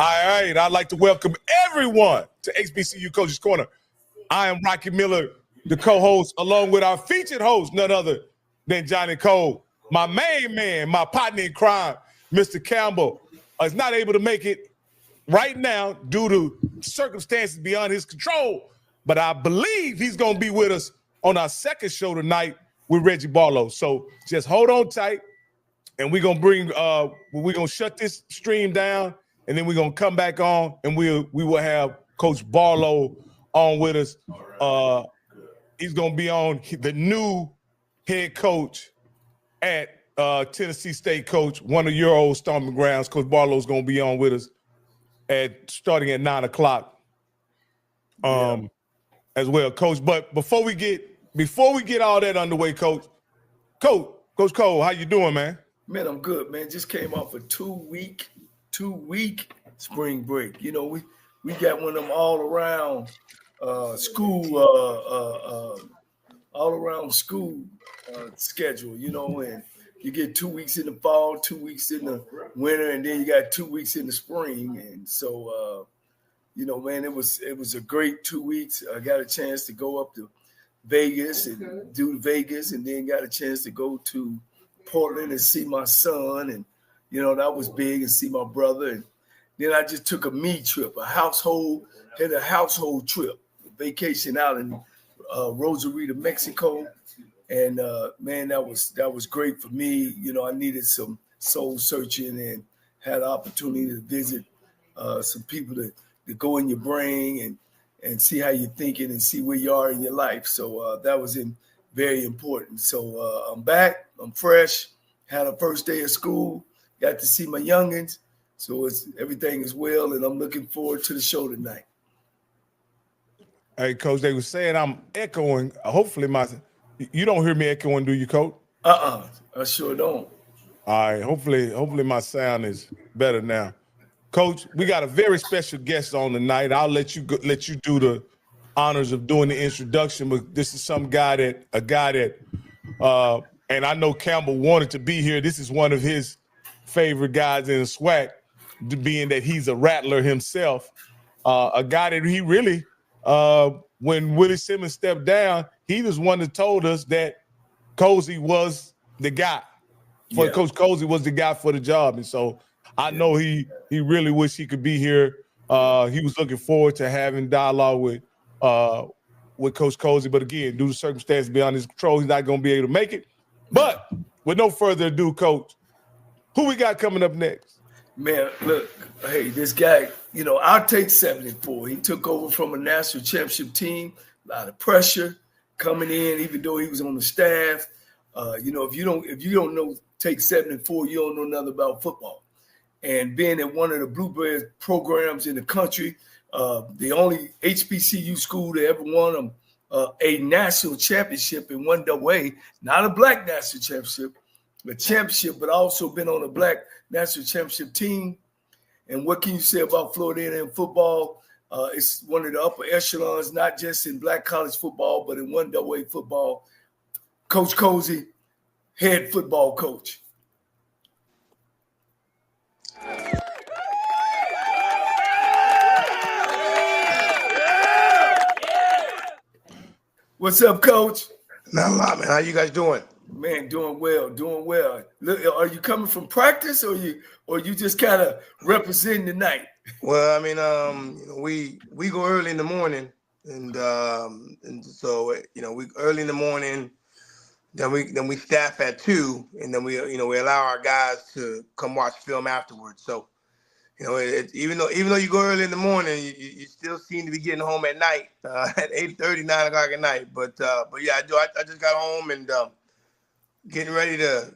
All right, I'd like to welcome everyone to HBCU Coaches Corner. I am Rocky Miller, the co-host, along with our featured host, none other than Johnnie Cole. My main man, my partner in crime, Mr. Campbell, is not able to make it right now due to circumstances beyond his control, but I believe he's going to be with us on our second show tonight with Reggie Barlow. So just hold on tight, and we're going to shut this stream down, and then we're going to come back on, and we will have Coach Barlow on with us. He's going to be on the new head coach at Tennessee State coach, one of your old stomping grounds. Coach Barlow's going to be on with us starting at 9 o'clock as well, Coach. But before we get all that underway, Coach Cole, how you doing, man? Man, I'm good, man. Just came off a two-week spring break. You know, we got one of them all around school schedule, you know, and you get 2 weeks in the fall, 2 weeks in the winter, and then you got 2 weeks in the spring. And so, you know, man, it was a great 2 weeks. I got a chance to go up to Vegas and do Vegas, and then got a chance to go to Portland and see my son. And, you know, that was big, and see my brother. And then I just took a me trip, a household trip, vacation out in Rosarito, Mexico. And man, that was great for me. You know, I needed some soul searching and had an opportunity to visit some people to go in your brain and see how you're thinking and see where you are in your life. So that was very important. So I'm back. I'm fresh. Had a first day of school. Got to see my youngins. So everything is well, and I'm looking forward to the show tonight. Hey, Coach, they were saying I'm echoing. Hopefully you don't hear me echoing, do you, Coach? I sure don't. All right, hopefully my sound is better now. Coach, we got a very special guest on tonight. I'll let you do the honors of doing the introduction, but this is a guy that and I know Campbell wanted to be here. This is one of his favorite guys in the SWAC, being that he's a rattler himself. A guy that he really, when Willie Simmons stepped down, he was one that told us that Colzie was the guy. Coach Colzie was the guy for the job. And so I know he really wished he could be here. He was looking forward to having dialogue with Coach Colzie. But again, due to circumstances beyond his control, he's not going to be able to make it. But with no further ado, Coach, who we got coming up next? Man, look, hey, this guy, you know, I'll take 74. He took over from a national championship team, a lot of pressure coming in, even though he was on the staff. You know, if you don't know, take 74, you don't know nothing about football. And being at one of the Blueberry programs in the country, the only HBCU school that ever won a national championship in one way, not a black national championship, a championship, but also been on a black national championship team. And what can you say about Florida A&M football? It's one of the upper echelons, not just in black college football, but in one way football. Coach Colzie, head football coach. What's up, Coach? Not a lot, man. How you guys doing? Man, doing well. Look, are you coming from practice, or you just kind of representing the night? Well, I mean, you know, we go early in the morning, and so you know, we early in the morning. Then we staff at 2, and then we allow our guys to come watch film afterwards. So, you know, even though you go early in the morning, you still seem to be getting home at night at 8:30, 9 o'clock at night. But yeah, I do. I just got home and getting ready to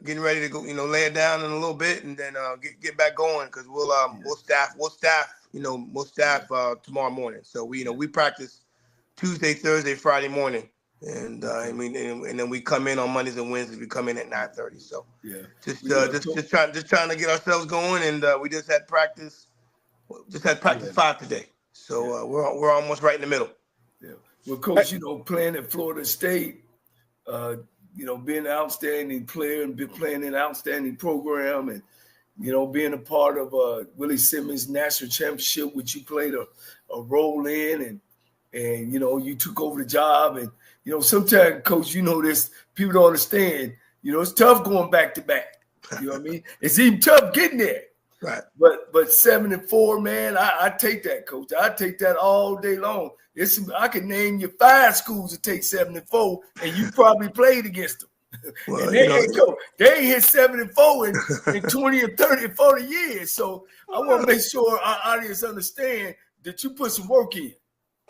go, you know, lay it down in a little bit, and then get back going, because we'll staff tomorrow morning. So we practice Tuesday, Thursday, Friday morning. And and then we come in on Mondays and Wednesdays. We come in at 9:30. So yeah, just trying to get ourselves going. And we just had practice 5 today. So we're almost right in the middle. Yeah. Well, Coach, playing at Florida State, being an outstanding player and been playing in an outstanding program, and being a part of Willie Simmons' national championship, which you played a role in, and you took over the job. And sometimes, Coach, this, people don't understand. It's tough going back to back. You know what I mean? It's even tough getting there. Right. But 7-4, man, I take that, Coach. I take that all day long. I can name you 5 schools that take 7-4, and you probably played against them. Well, and they ain't hit 7-4 in 20 or 30 or 40 years. So I want to make sure our audience understand that you put some work in.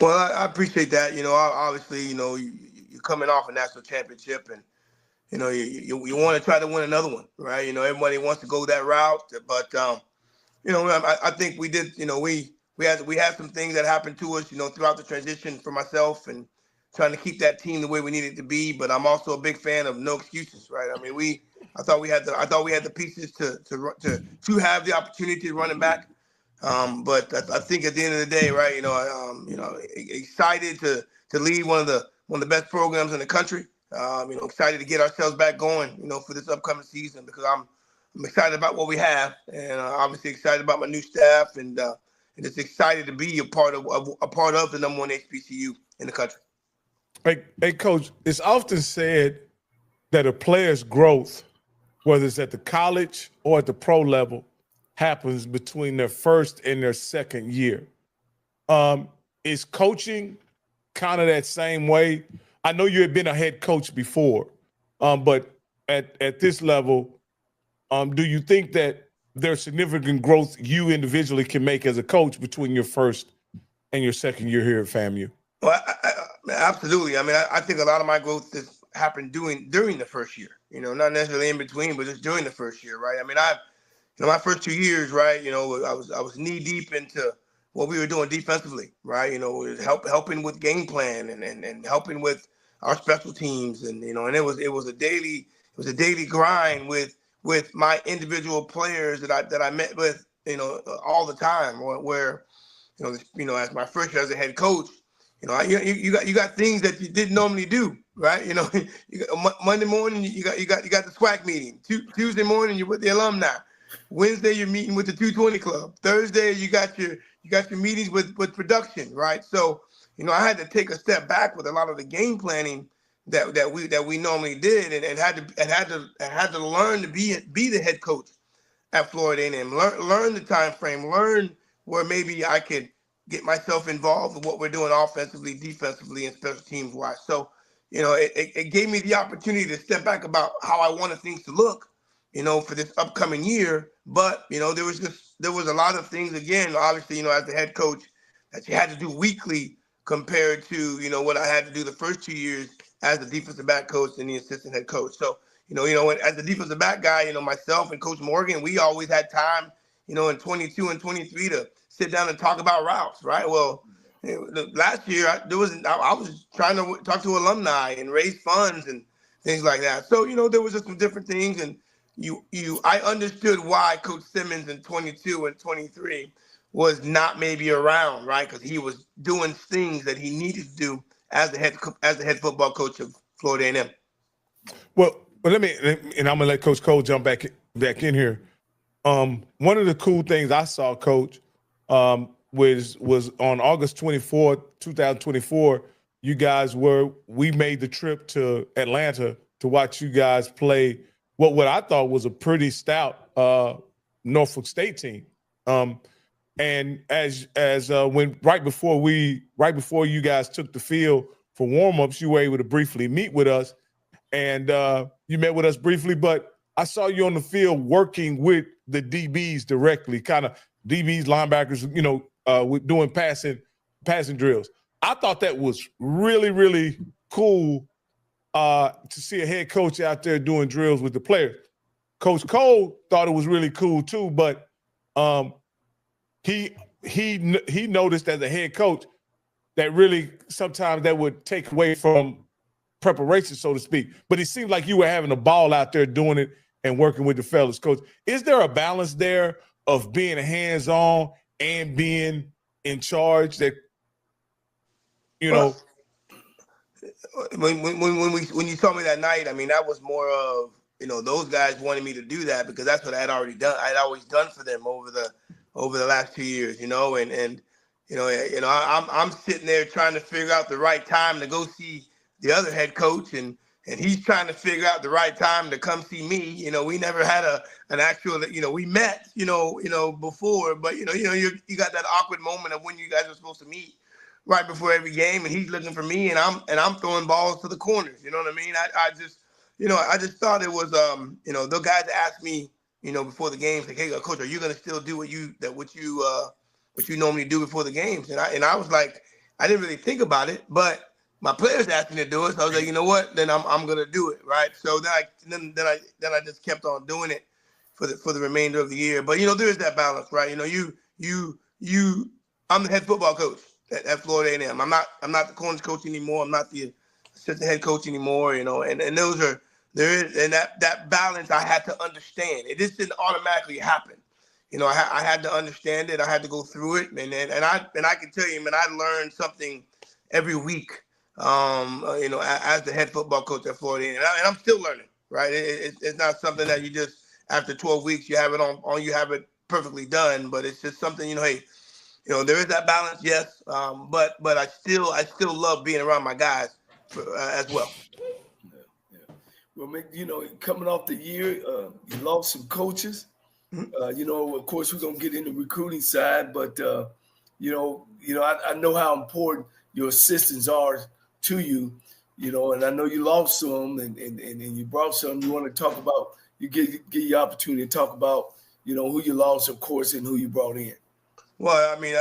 Well, I appreciate that. Obviously, you're coming off a national championship, and you want to try to win another one, right? Everybody wants to go that route, but I think we did. We had some things that happened to us, throughout the transition for myself and trying to keep that team the way we need it to be. But I'm also a big fan of no excuses, right? I mean, I thought we had the pieces to have the opportunity to run it back. But I think at the end of the day, right, excited to lead one of the best programs in the country. Excited to get ourselves back going, for this upcoming season, because I'm excited about what we have, and obviously excited about my new staff, and just excited to be a part of the number 1 HBCU in the country. Hey, Coach, it's often said that a player's growth, whether it's at the college or at the pro level, happens between their first and their second year. Is coaching kind of that same way? I know you had been a head coach before, but at this level, do you think that there's significant growth you individually can make as a coach between your first and your second year here at FAMU? Well, absolutely. I mean, I think a lot of my growth has happened during the first year, not necessarily in between, but just during the first year, right? I mean, my first 2 years, right, I was knee deep into what we were doing defensively, right? Helping with game plan and helping with our special teams, and and it was a daily grind with my individual players that I met with, all the time. Where as my first year as a head coach, you got things that you didn't normally do, right? You got Monday morning you got the SWAC meeting. Tuesday morning you're with the alumni. Wednesday you're meeting with the 220 club. Thursday you got your meetings with production, right? So I had to take a step back with a lot of the game planning that we normally did, and had to learn to be the head coach at Florida A&M. Learn the time frame. Learn where maybe I could get myself involved in what we're doing offensively, defensively, and special teams wise. So it gave me the opportunity to step back about how I wanted things to look, for this upcoming year. But there was a lot of things, again, obviously, as the head coach, that you had to do weekly compared to what I had to do the first 2 years as the defensive back coach and the assistant head coach. So as the defensive back guy, myself and Coach Morgan, we always had time, in 22 and 23 to sit down and talk about routes, right? Well, last year I was trying to talk to alumni and raise funds and things like that. So there was just some different things, and I understood why Coach Simmons in 22 and 23 was not maybe around, right? Because he was doing things that he needed to do as the head football coach of Florida A&M. Well, and I'm gonna let Coach Cole jump back in here. One of the cool things I saw, Coach, was on August 24th, 2024. We made the trip to Atlanta to watch you guys play what I thought was a pretty stout Norfolk State team. And as when right before you guys took the field for warmups, you were able to briefly meet with us, and you met with us briefly. But I saw you on the field working with the DBs directly, kind of DBs, linebackers, with doing passing drills. I thought that was really, really cool to see a head coach out there doing drills with the players. Coach Cole thought it was really cool too, but he noticed as a head coach that really sometimes that would take away from preparation, so to speak. But it seemed like you were having a ball out there doing it and working with the fellas. Coach, is there a balance there of being hands-on and being in charge that, When you told me that night, I mean, that was more of, those guys wanted me to do that because that's what I had already done. I'd always done for them over the last 2 years, I'm sitting there trying to figure out the right time to go see the other head coach, and he's trying to figure out the right time to come see me. We never had an actual, we met, before, but you got that awkward moment of when you guys are supposed to meet right before every game, and he's looking for me, and I'm throwing balls to the corners. You know what I mean? I just thought it was, the guys asked me, before the games, like, hey, coach, are you going to still do what you normally do before the games? And I was like, I didn't really think about it, but my players asked me to do it, so I was like, you know what? Then I'm gonna do it, right? So then I just kept on doing it for the remainder of the year. But there is that balance, right? I'm the head football coach at Florida A&M. I'm not the corners coach anymore. I'm not the assistant head coach anymore. And that balance I had to understand. It just didn't automatically happen. I had to understand it. I had to go through it, and I can tell you, man, I learned something every week. As the head football coach at Florida, and I'm still learning, right? It's not something that you just after 12 weeks you have it on you have it perfectly done, but it's just something hey, there is that balance, yes, but I still love being around my guys as well. Yeah. Well, coming off the year, you lost some coaches. Of course, we're gonna get in the recruiting side, but I know how important your assistants are to you, and I know you lost some and you brought some. You want to talk about, you get your opportunity to talk about, who you lost, of course, and who you brought in. Well, I mean,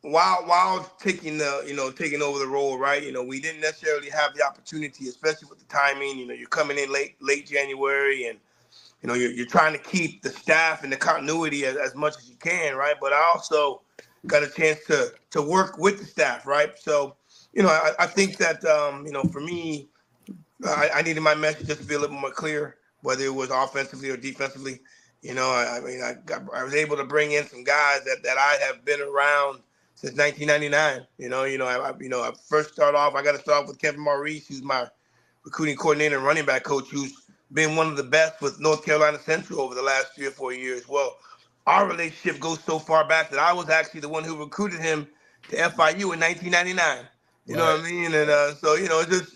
while taking over the role, right, we didn't necessarily have the opportunity, especially with the timing. You're coming in late January, and you're trying to keep the staff and the continuity as much as you can, right? But I also got a chance to work with the staff, right? So, I think that, for me, I needed my message just to be a little more clear, whether it was offensively or defensively. I was able to bring in some guys that I have been around since 1999. I first start off, I got to start off with Kevin Maurice, who's my recruiting coordinator and running back coach, who's been one of the best with North Carolina Central over the last 3 or 4 years. Well, our relationship goes so far back that I was actually the one who recruited him to FIU in 1999. You know what I mean? And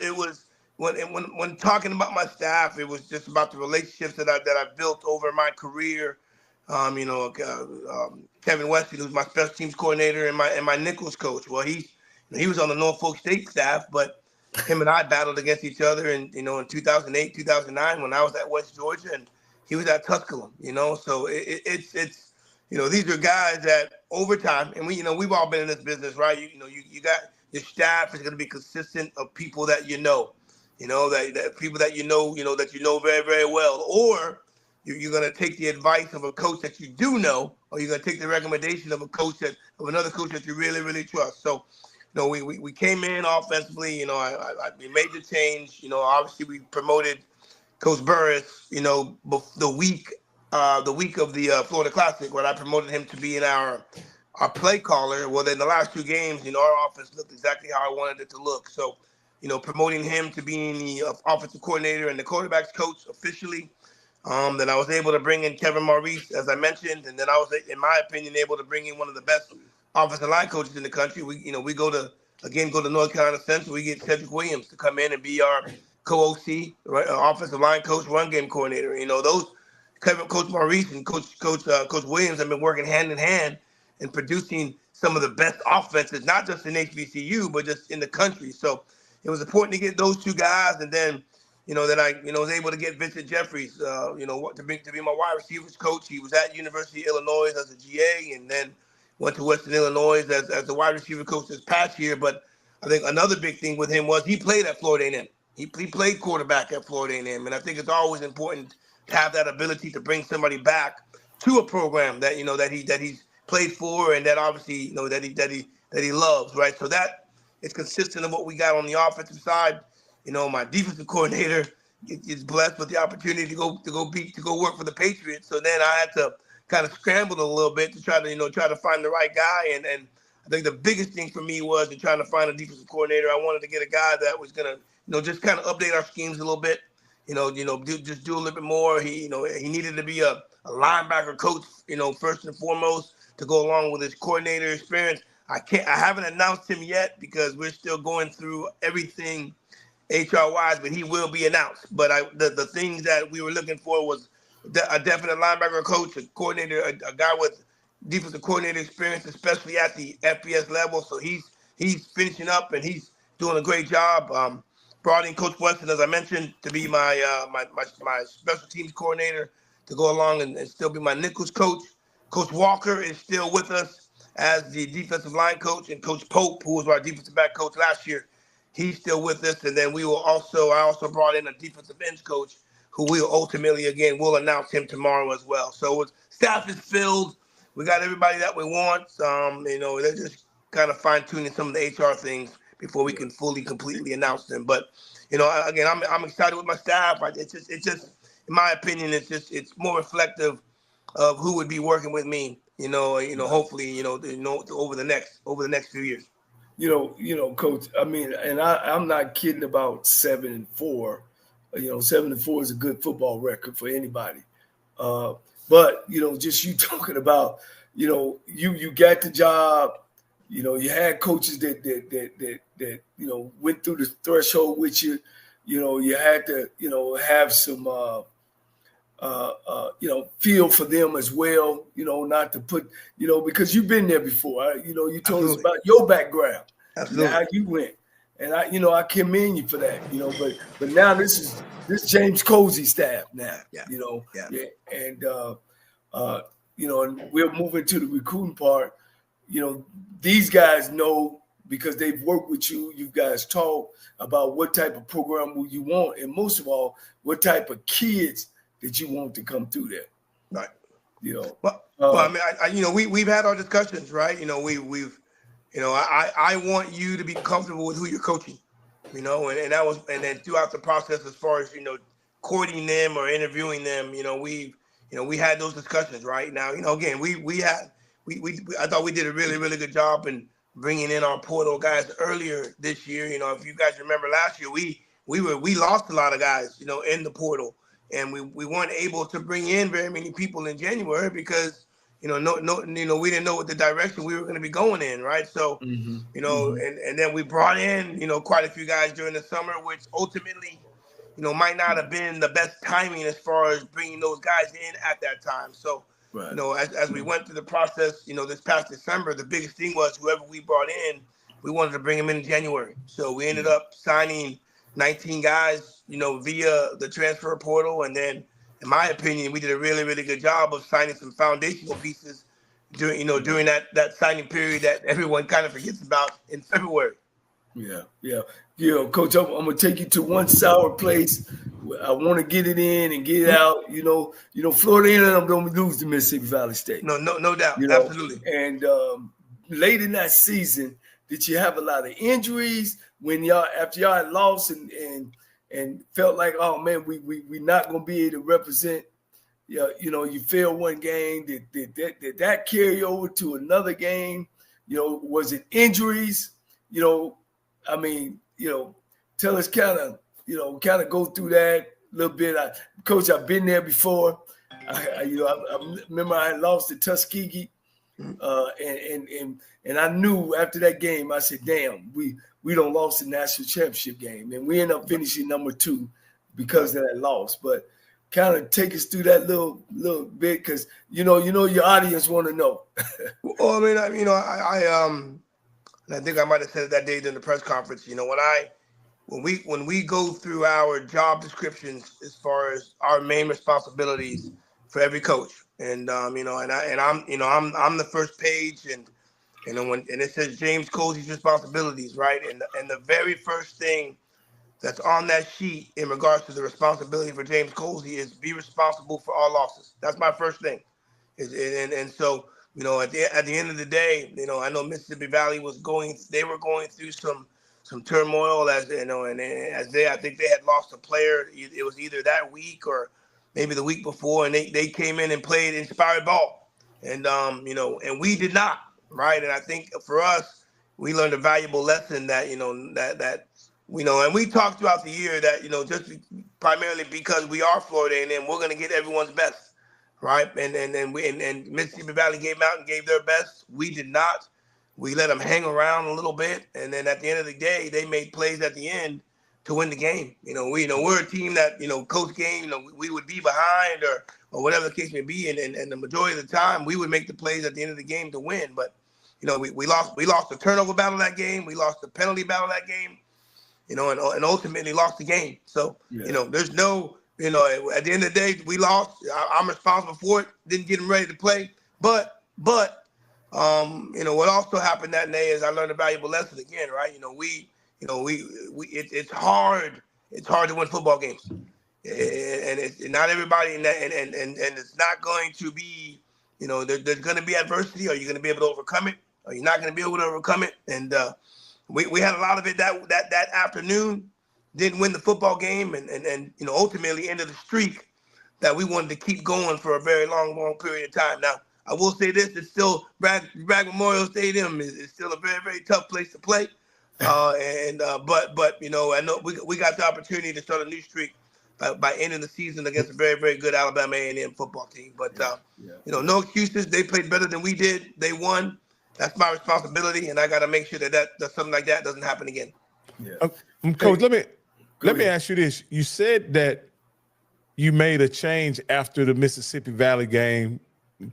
it was when talking about my staff, it was just about the relationships that I built over my career. Kevin Weston, who's my special teams coordinator and my nickels coach. Well, he was on the Norfolk State staff, but him and I battled against each other in 2008, 2009 when I was at West Georgia and he was at Tusculum. So it's these are guys that over time, and we've all been in this business, right? You got your staff is going to be consistent of people that that people that that very, very well, or you're going to take the advice of a coach that you do know, or you're going to take the recommendation of another coach that you really, really trust. So, we came in offensively. We made the change. Obviously we promoted Coach Burris. The week of the Florida Classic, where I promoted him to be in our play caller. Well, then the last 2 games, our offense looked exactly how I wanted it to look. So, promoting him to being the offensive coordinator and the quarterback's coach officially. Then I was able to bring in Kevin Maurice, as I mentioned, and then I was, in my opinion, able to bring in one of the best offensive line coaches in the country. We go to North Carolina Central. We get Cedric Williams to come in and be our co-OC, right, offensive line coach, run game coordinator. Those Coach Maurice and Coach Williams have been working hand in hand and producing some of the best offenses, not just in HBCU, but just in the country. So it was important to get those 2 guys, and then I was able to get Vincent Jeffries, to be my wide receivers coach. He was at University of Illinois as a GA, and then went to Western Illinois as the wide receiver coach this past year. But I think another big thing with him was he played at Florida A&M. He played quarterback at Florida A&M, and I think it's always important to have that ability to bring somebody back to a program that that he's played for, and that obviously that he loves, right? So that is consistent of what we got on the offensive side. My defensive coordinator is blessed with the opportunity to go work for the Patriots. So then I had to kind of scramble a little bit to try to find the right guy. And I think the biggest thing for me was trying to find a defensive coordinator. I wanted to get a guy that was gonna just kind of update our schemes a little bit. just do a little bit more. He needed to be a linebacker coach, first and foremost, to go along with his coordinator experience. I haven't announced him yet because we're still going through everything HR wise, but he will be announced. But the things that we were looking for was a definite linebacker coach, a coordinator, a guy with defensive coordinator experience, especially at the FBS level. So he's finishing up and he's doing a great job. Brought in Coach Weston, as I mentioned, to be my special teams coordinator, to go along and still be my nickels coach. Coach Walker is still with us as the defensive line coach, and Coach Pope, who was our defensive back coach last year, he's still with us. And then I also brought in a defensive ends coach who we'll announce him tomorrow as well. So staff is filled. We got everybody that we want. They're just kind of fine-tuning some of the HR things before we can completely announce them. But, again, I'm excited with my staff. It's just, in my opinion, it's more reflective of who would be working with me, hopefully, over the next few years. Coach, I mean, and I'm not kidding about 7-4. 7-4 is a good football record for anybody. But, just you talking about, you got the job, you had coaches that went through the threshold with you, you had to, have some, feel for them as well, not to put, because you've been there before. You told us about your background, how you went. And I commend you for that, but now this James Colzie staff now, and and we're moving to the recruiting part. These guys know because they've worked with you. You guys talk about what type of program you want, and most of all, what type of kids that you want to come through there. Right. I mean, we've had our discussions, right? I want you to be comfortable with who you're coaching, and then throughout the process, as far as, courting them or interviewing them, we had those discussions, right? Now, again, I thought we did a really, really good job in bringing in our portal guys earlier this year. If you guys remember last year, we lost a lot of guys, in the portal, and we weren't able to bring in very many people in January because we didn't know what the direction we were going to be going in, right? So, and then we brought in, quite a few guys during the summer, which ultimately, might not have been the best timing as far as bringing those guys in at that time. So, right. As we went through the process, this past December, the biggest thing was whoever we brought in, we wanted to bring them in January. So we ended up signing 19 guys, via the transfer portal, and then, in my opinion, we did a really, really good job of signing some foundational pieces during that signing period that everyone kind of forgets about in February. Yeah. Coach, I'm going to take you to one sour place. I want to get it in and get it out. Florida A&M don't lose to Mississippi Valley State. No doubt. Absolutely. And late in that season, did you have a lot of injuries after y'all had lost and felt like, oh man, we not gonna be able to represent? You failed one game. Did that carry over to another game? Was it injuries? Tell us kind of go through that a little bit. Coach, I've been there before. I remember I had lost to Tuskegee, and I knew after that game, I said, damn, we don't lost the national championship game, and we end up finishing number 2 because of that loss. But kind of take us through that little bit, because your audience want to know. Well, I think I might have said it that day during the press conference. When we go through our job descriptions as far as our main responsibilities for every coach, and I'm the first page, and when it says James Colzie's responsibilities, right? And the very first thing that's on that sheet in regards to the responsibility for James Colzie is be responsible for all losses. That's my first thing. And so, at the end of the day, I know Mississippi Valley were going through some turmoil I think they had lost a player. It was either that week or maybe the week before, and they came in and played inspired ball. And and we did not. Right. And I think for us, we learned a valuable lesson that, and we talked throughout the year that, just primarily because we are Florida A&M. We're going to get everyone's best, right? And Mississippi Valley came out and gave their best. We did not. We let them hang around a little bit, and then at the end of the day, they made plays at the end to win the game. We're a team that, close game, we would be behind or whatever the case may be, and the majority of the time we would make the plays at the end of the game to win. But we lost the turnover battle that game, we lost the penalty battle that game, and ultimately lost the game. So there's no, at the end of the day, we lost. I'm responsible for it. Didn't get them ready to play, but. What also happened that day is I learned a valuable lesson again, right? It's hard. It's hard to win football games, and it's not everybody, and it's not going to be, there's going to be adversity. Are you going to be able to overcome it? Are you not going to be able to overcome it? And we had a lot of it that afternoon. Didn't win the football game, and ultimately ended the streak that we wanted to keep going for a very long period of time. Now, I will say this: it's still Bragg Memorial Stadium is still a very, very tough place to play. But I know we got the opportunity to start a new streak by ending the season against a very, very good Alabama A&M football team. But no excuses. They played better than we did. They won. That's my responsibility, and I got to make sure that something like that doesn't happen again. Yeah. Coach, let me ask you this: you said that you made a change after the Mississippi Valley game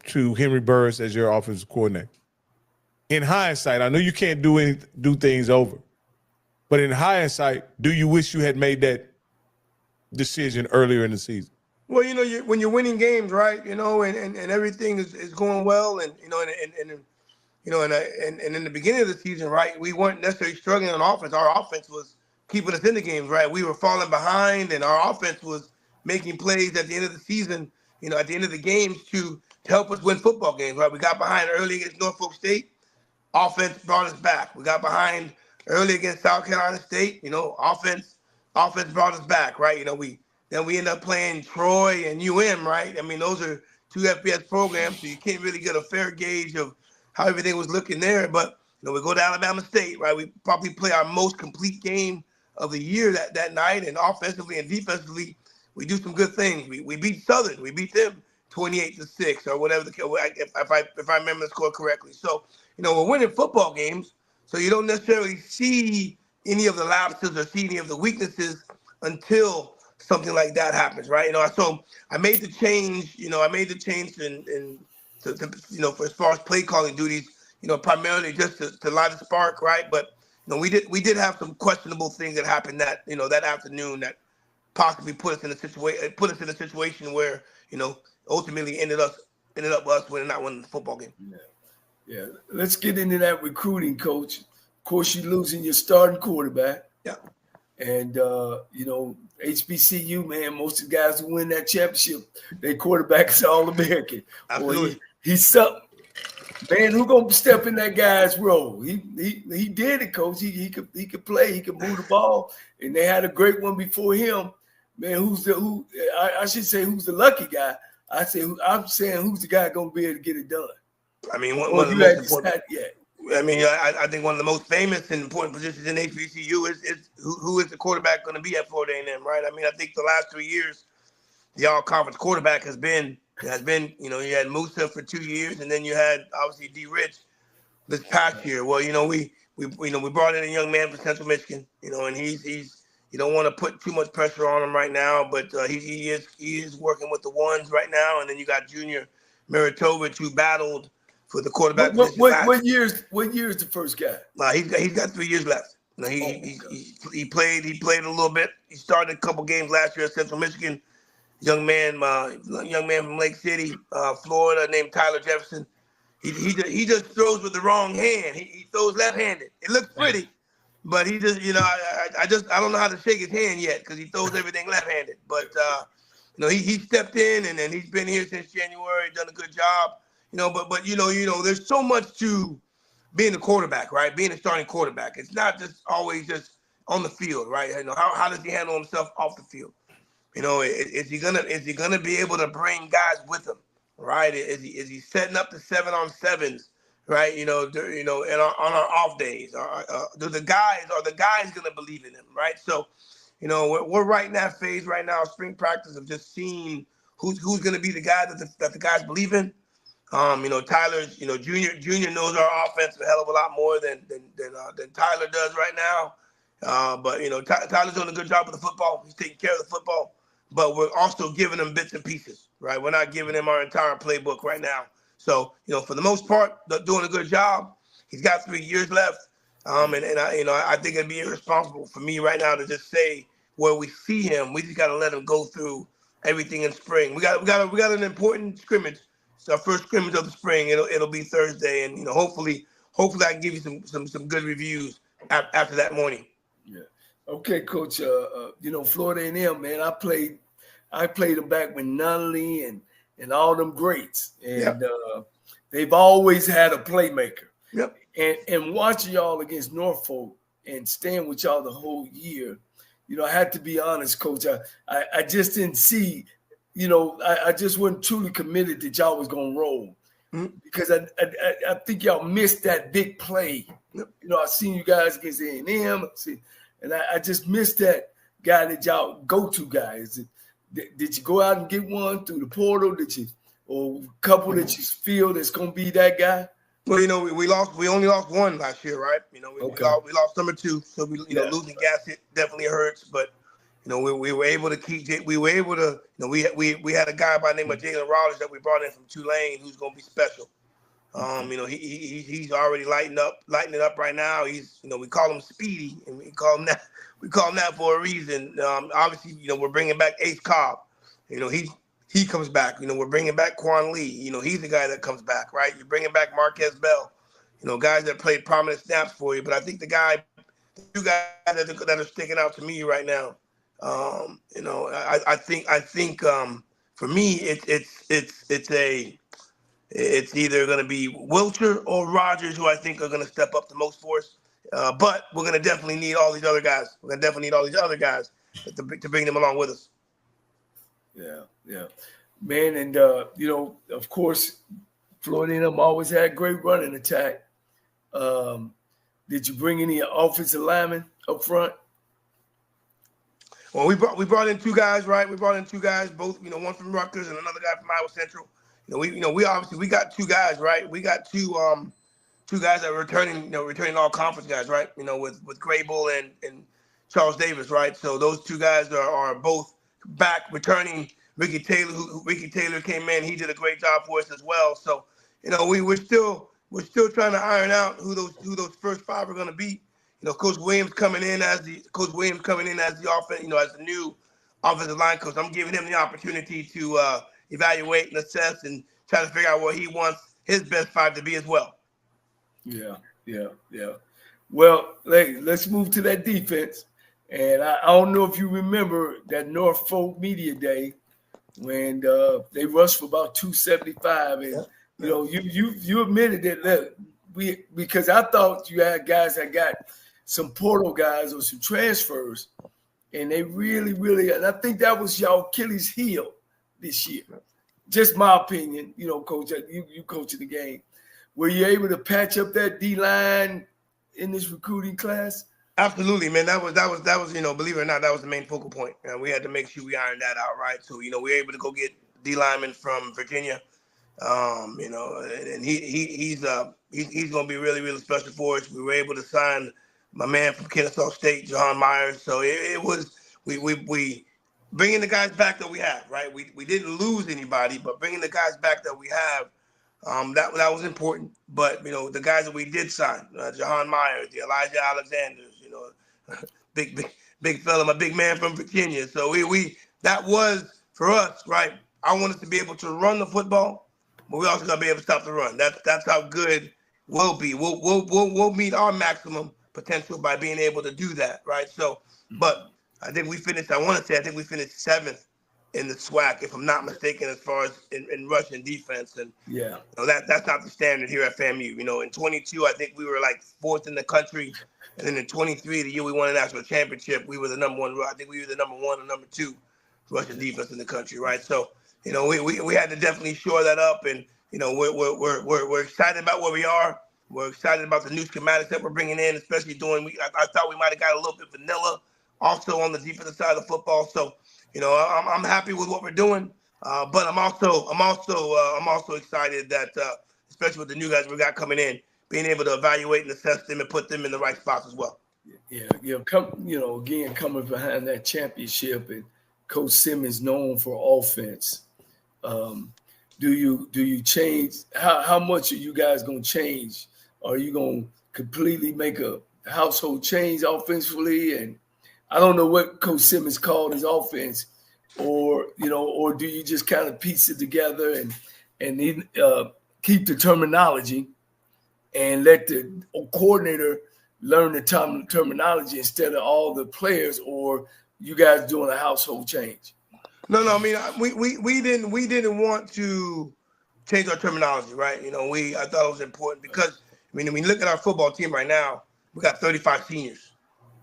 to Henry Burris as your offensive coordinator. In hindsight, I know you can't do things over, but in hindsight, do you wish you had made that decision earlier in the season? Well, when you're winning games, right? And everything is going well, and in the beginning of the season, right, we weren't necessarily struggling on offense. Our offense was keeping us in the games, right? We were falling behind, and our offense was making plays at the end of the season, at the end of the games to help us win football games, right? We got behind early against Norfolk State. Offense brought us back. We got behind early against South Carolina State. Offense brought us back, right? We end up playing Troy and UM, right? I mean, those are two FBS programs, so you can't really get a fair gauge of how everything was looking there. But we go to Alabama State, right? We probably play our most complete game of the year that night, and offensively and defensively, we do some good things. We beat Southern. We beat them 28-6 or whatever if I remember the score correctly. So, we're winning football games, so you don't necessarily see any of the lapses or see any of the weaknesses until something like that happens, right? So I made the change, for as far as play calling duties, primarily just to light a spark, right? But we did have some questionable things that happened that afternoon that possibly put us in a situation where, ultimately ended up us not winning the football game. Yeah. Let's get into that recruiting, Coach. Of course, you're losing your starting quarterback. Yeah. And HBCU, man, most of the guys who win that championship, their quarterback is All-American. Absolutely. He's something. Man, who gonna step in that guy's role? He did it, Coach. He could play. He could move the ball, and they had a great one before him. Man, I should say who's the lucky guy. I'm saying who's the guy going to be able to get it done? I mean, one of the most important. I mean, I think one of the most famous and important positions in HBCU is who is the quarterback going to be at Florida A&M, right? I mean, I think the last 3 years, the all-conference quarterback has been, you had Musa for 2 years, and then you had obviously D. Rich this past year. Well, we brought in a young man from Central Michigan, and he's you don't want to put too much pressure on him right now, but he is working with the ones right now. And then you got Junior Meritovich, who battled for the quarterback position. What year is the first guy? He's got 3 years left. He played a little bit. He started a couple games last year at Central Michigan. Young man from Lake City, Florida, named Tyler Jefferson. He just throws with the wrong hand. He throws left-handed. It looks pretty. But he just, I don't know how to shake his hand yet because he throws everything left-handed. But, he stepped in and he's been here since January, done a good job. But there's so much to being a quarterback, right? Being a starting quarterback. It's not just always just on the field, right? How does he handle himself off the field? Is he gonna be able to bring guys with him, right? Is he setting up the 7-on-7s? Right, and on our off days, are the guys going to believe in him, right? So, You know, we're right in that phase right now, spring practice, of just seeing who's going to be the guy that the guys believe in. You know, Tyler's, you know, Junior knows our offense a hell of a lot more than Tyler does right now. But you know, Tyler's doing a good job with the football. He's taking care of the football. But we're also giving him bits and pieces, right? We're not giving him our entire playbook right now. So, you know, for the most part, they're doing a good job. He's got 3 years left. And I, you know, I think it'd be irresponsible for me right now to just say where we see him. We just got to let him go through everything in spring. We got an important scrimmage. It's our first scrimmage of the spring. It'll be Thursday, and you know, hopefully I can give you some good reviews after that morning. Yeah. Okay, Coach. You know, Florida A&M, man. I played them back with Nunley and all them greats, and they've always had a playmaker. Yep. And watching y'all against Norfolk and staying with y'all the whole year, you know, I had to be honest, Coach. I just didn't see, you know, I just wasn't truly committed that y'all was gonna roll, because I think y'all missed that big play. Yep. You know, I seen you guys against A&M, and I just missed that guy that y'all go-to guy. Did you go out and get one through the portal? Did you, or a couple that you feel that's gonna be that guy? Well, you know, we only lost one last year, right? You know, we lost number 2, so know, losing Gassett definitely hurts. But you know, we were able to keep it. We were able to, you know, we had a guy by the name of Jalen Rogers that we brought in from Tulane who's going to be special. You know, he's already lighting it up right now. He's, you know, we call him Speedy, and we call him that for a reason. Obviously, you know, we're bringing back Ace Cobb. You know, he comes back. You know, we're bringing back Quan Lee. You know, he's the guy that comes back, right? You're bringing back Marquez Bell. You know, guys that played prominent snaps for you. But I think the two guys that are sticking out to me right now. You know, I think for me it's either going to be Wilcher or Rogers, who I think are going to step up the most for us. But we're going to definitely need all these other guys. We're going to definitely need all these other guys to bring them along with us. Yeah, man, and you know, of course, Florida A&M always had great running attack. Did you bring any offensive linemen up front? Well, we brought in 2 guys, right? We brought in 2 guys, both, you know, one from Rutgers and another guy from Iowa Central. We obviously got 2 guys, right? We got two guys that are returning all conference guys, right? You know, with Grable and Charles Davis, right? So those 2 guys are both back returning. Ricky Taylor came in. He did a great job for us as well. So, you know, we're still trying to iron out who those first 5 are going to be. You know, Coach Williams coming in as the offense, you know, as the new offensive line coach. I'm giving him the opportunity to evaluate and assess and try to figure out what he wants his best 5 to be as well. Yeah. Well, let's move to that defense. And I don't know if you remember that Norfolk Media Day when they rushed for about 275, and you know, you admitted that because I thought you had guys that got some portal guys or some transfers, and they really, and I think that was y'all Achilles heel this year. Just my opinion, you know, Coach. You coaching the game. Were you able to patch up that D line in this recruiting class? Absolutely, man. That was, you know, believe it or not, that was the main focal point. And we had to make sure we ironed that out, right? So, you know, we were able to go get D lineman from Virginia. You know, and he's going to be really, really special for us. We were able to sign my man from Kennesaw State, John Myers. So it was we bringing the guys back that we have, right? We didn't lose anybody, but bringing the guys back that we have, that was important. But, you know, the guys that we did sign, Jahan Myers, the Elijah Alexanders, you know, big fella, my big man from Virginia. So that was for us, right? I wanted to be able to run the football, but we also got to be able to stop the run. That's how good we'll be. We'll meet our maximum potential by being able to do that, right? So, but I think we finished 7th in the SWAC, if I'm not mistaken, as far as in rushing defense. And you know, that's not the standard here at FAMU. You know, in 22, I think we were like 4th in the country, and then in 23, the year we won a national championship, we were the number 1. I think we were the number 1 or number 2 rushing defense in the country, right? So, you know, we had to definitely shore that up, and you know, we're excited about where we are. We're excited about the new schematics that we're bringing in, especially I thought we might have got a little bit vanilla also on the defensive side of the football. So, I'm happy with what we're doing. But I'm also excited that, especially with the new guys we got coming in, being able to evaluate and assess them and put them in the right spots as well. Yeah, again, coming behind that championship, and Coach Simmons known for offense. Do you change? How much are you guys going to change? Are you going to completely make a household change offensively? And I don't know what Coach Simmons called his offense, or do you just kind of piece it together and keep the terminology and let the coordinator learn the terminology instead of all the players, or you guys doing a household change? No. I mean, we didn't want to change our terminology, right? I thought it was important because when you look at our football team right now, we got 35 seniors,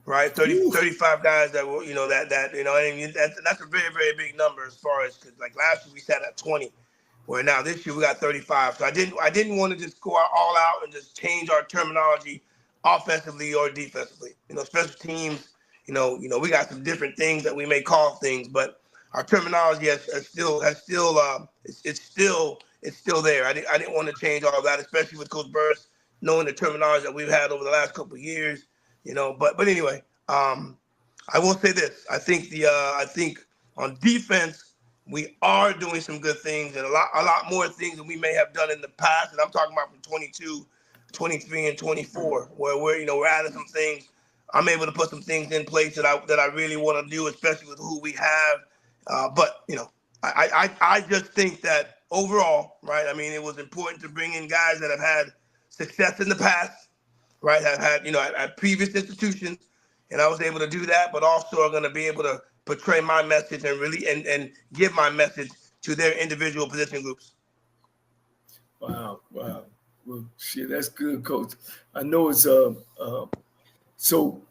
right? 35 guys that were, that's a very, very big number as far as, because like last year we sat at 20, where now this year we got 35. So I didn't want to just go all out and just change our terminology offensively or defensively. Special teams, we got some different things that we may call things, but our terminology it's still there. I didn't want to change all of that, especially with Coach Burris knowing the terminology that we've had over the last couple of years. But anyway, I will say this. I think on defense we are doing some good things and a lot more things than we may have done in the past. And I'm talking about from 22, 23, and 24, where we're adding some things. I'm able to put some things in place that I really want to do, especially with who we have. But I just think that overall, right? I mean, it was important to bring in guys that have had success in the past, right? Have had at previous institutions, and I was able to do that. But also are going to be able to portray my message and really and give my message to their individual position groups. Wow. Well, shit, that's good, Coach. I know it's so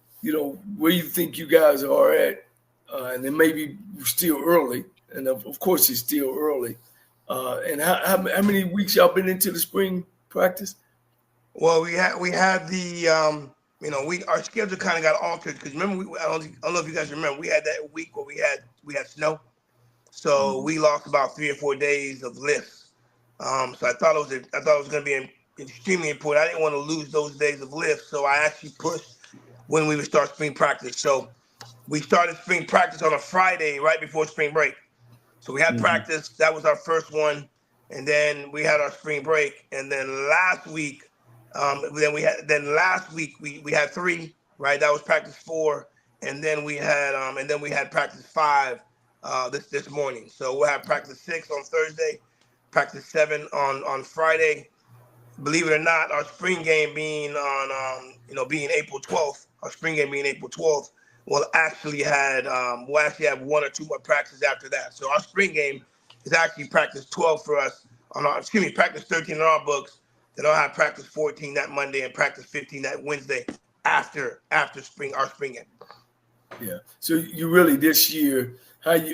where you think you guys are at, and then maybe still early, and of course it's still early. And how many weeks y'all been into the spring practice? Well, we had the our schedule kind of got altered because remember I don't know if you guys remember, we had that week where we had snow, so we lost about 3 or 4 days of lifts. So I thought it was going to be extremely important. I didn't want to lose those days of lift, so I actually pushed when we would start spring practice. So we started spring practice on a Friday right before spring break. So we had practice. That was our first one, and then we had our spring break. And then last week, we had 3. Right, that was practice 4, and then we had practice 5 this morning. So we'll have practice 6 on Thursday, practice 7 on Friday. Believe it or not, our spring game being on being April 12th, we'll actually have 1 or 2 more practices after that. So our spring game is actually practice 12 for us practice 13 in our books. Then I'll have practice 14 that Monday and practice 15 that Wednesday after our spring game. Yeah. So you really this year,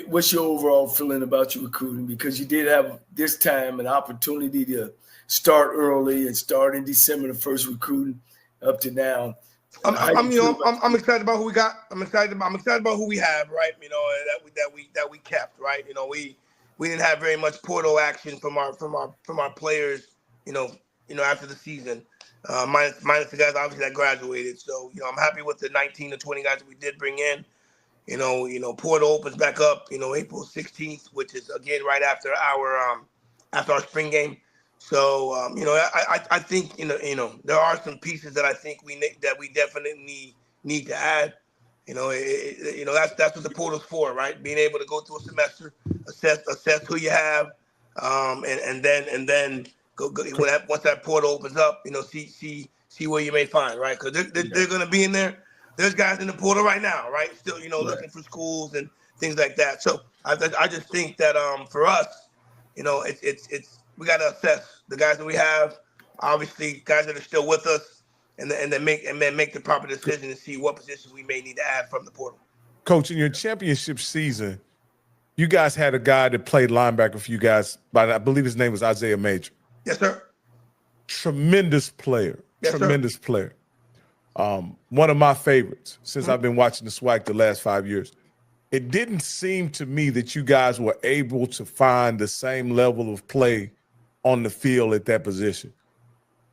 what's your overall feeling about your recruiting? Because you did have this time an opportunity to start early and start in December, the first recruiting up to now. I'm excited about who we got. I'm excited about who we have, right? That we kept, right? We didn't have very much portal action from our players, after the season. Minus the guys obviously that graduated. So, I'm happy with the 19 to 20 guys that we did bring in. Portal opens back up, April 16th, which is again right after our spring game. So, I think, there are some pieces that I think we definitely need to add. That's what the portal's for, right? Being able to go through a semester, assess who you have, and then go once that portal opens up, see where you may find, right? Because they're going to be in there. There's guys in the portal right now, right? Still, looking for schools and things like that. So I just think that for us, it's we got to assess the guys that we have, obviously guys that are still with us, and then make the proper decision and see what positions we may need to add from the portal. Coach, in your championship season, you guys had a guy that played linebacker for you guys, but I believe his name was Isaiah Major. Yes, sir. Tremendous player. Yes, tremendous sir. player. one of my favorites since I've been watching the SWAC the last 5 years. It didn't seem to me that you guys were able to find the same level of play on the field at that position.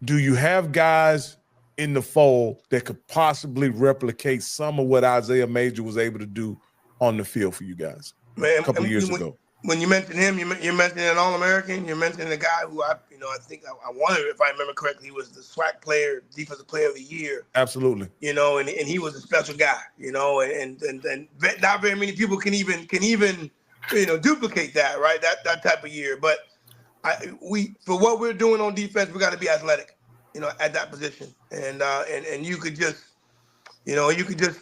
Do you have guys in the fold that could possibly replicate some of what Isaiah Major was able to do on the field for you guys a couple of years ago? When you mentioned him, you're mentioning an All-American. You're mentioning a guy who I think I wonder if I remember correctly, he was the SWAC player, defensive player of the year. Absolutely. And he was a special guy. And not very many people can even duplicate that, right? That type of year. But for what we're doing on defense, we got to be athletic, at that position. And you could just,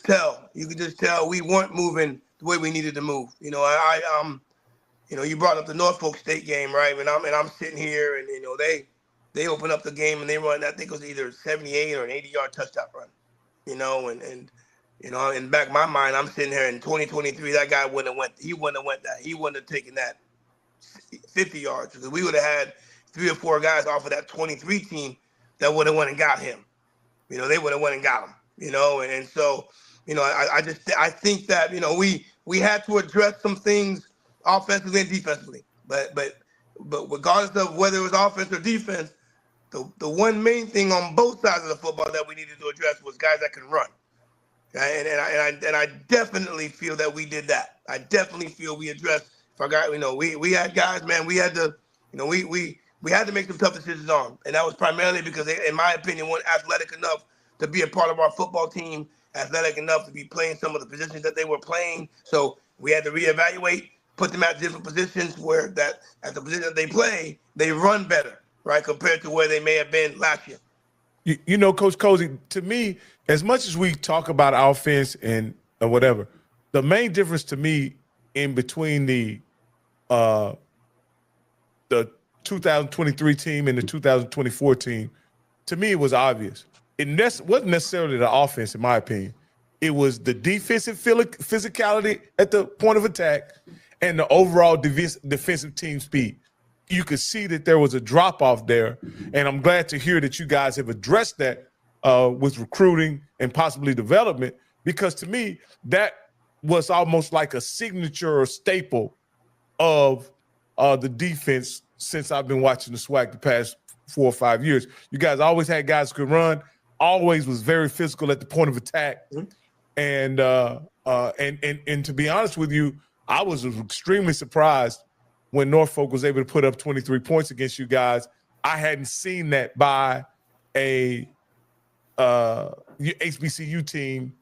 tell we weren't moving the way we needed to move. You brought up the Norfolk State game, right? And I'm sitting here, and they open up the game and they run. I think it was either 78 or an 80-yard touchdown run. In the back of my mind, I'm sitting here in 2023. That guy wouldn't have went. He wouldn't have went that. He wouldn't have taken that 50 yards because we would have had 3 or 4 guys off of that 23 team that would have went and got him. They would have went and got him. And so I think that we had to address some things offensively and defensively, but regardless of whether it was offense or defense, the one main thing on both sides of the football that we needed to address was guys that can run. And I definitely feel that we did that. I definitely feel we addressed. We had guys, man. We had to, we had to make some tough decisions on, and that was primarily because they, in my opinion, weren't athletic enough to be a part of our football team, athletic enough to be playing some of the positions that they were playing. So we had to reevaluate. Put them at different positions where that at the position that they play, they run better, right, compared to where they may have been last year. Coach Colzie, to me, as much as we talk about offense and whatever, the main difference to me in between the 2023 team and the 2024 team, to me, it was obvious. It wasn't necessarily the offense, in my opinion. It was the defensive physicality at the point of attack and the overall defensive team speed. You could see that there was a drop-off there, and I'm glad to hear that you guys have addressed that with recruiting and possibly development, because to me, that was almost like a signature or staple of the defense since I've been watching the SWAC the past 4 or 5 years. You guys always had guys who could run, always was very physical at the point of attack. And to be honest with you, I was extremely surprised when Norfolk was able to put up 23 points against you guys. I hadn't seen that by a HBCU team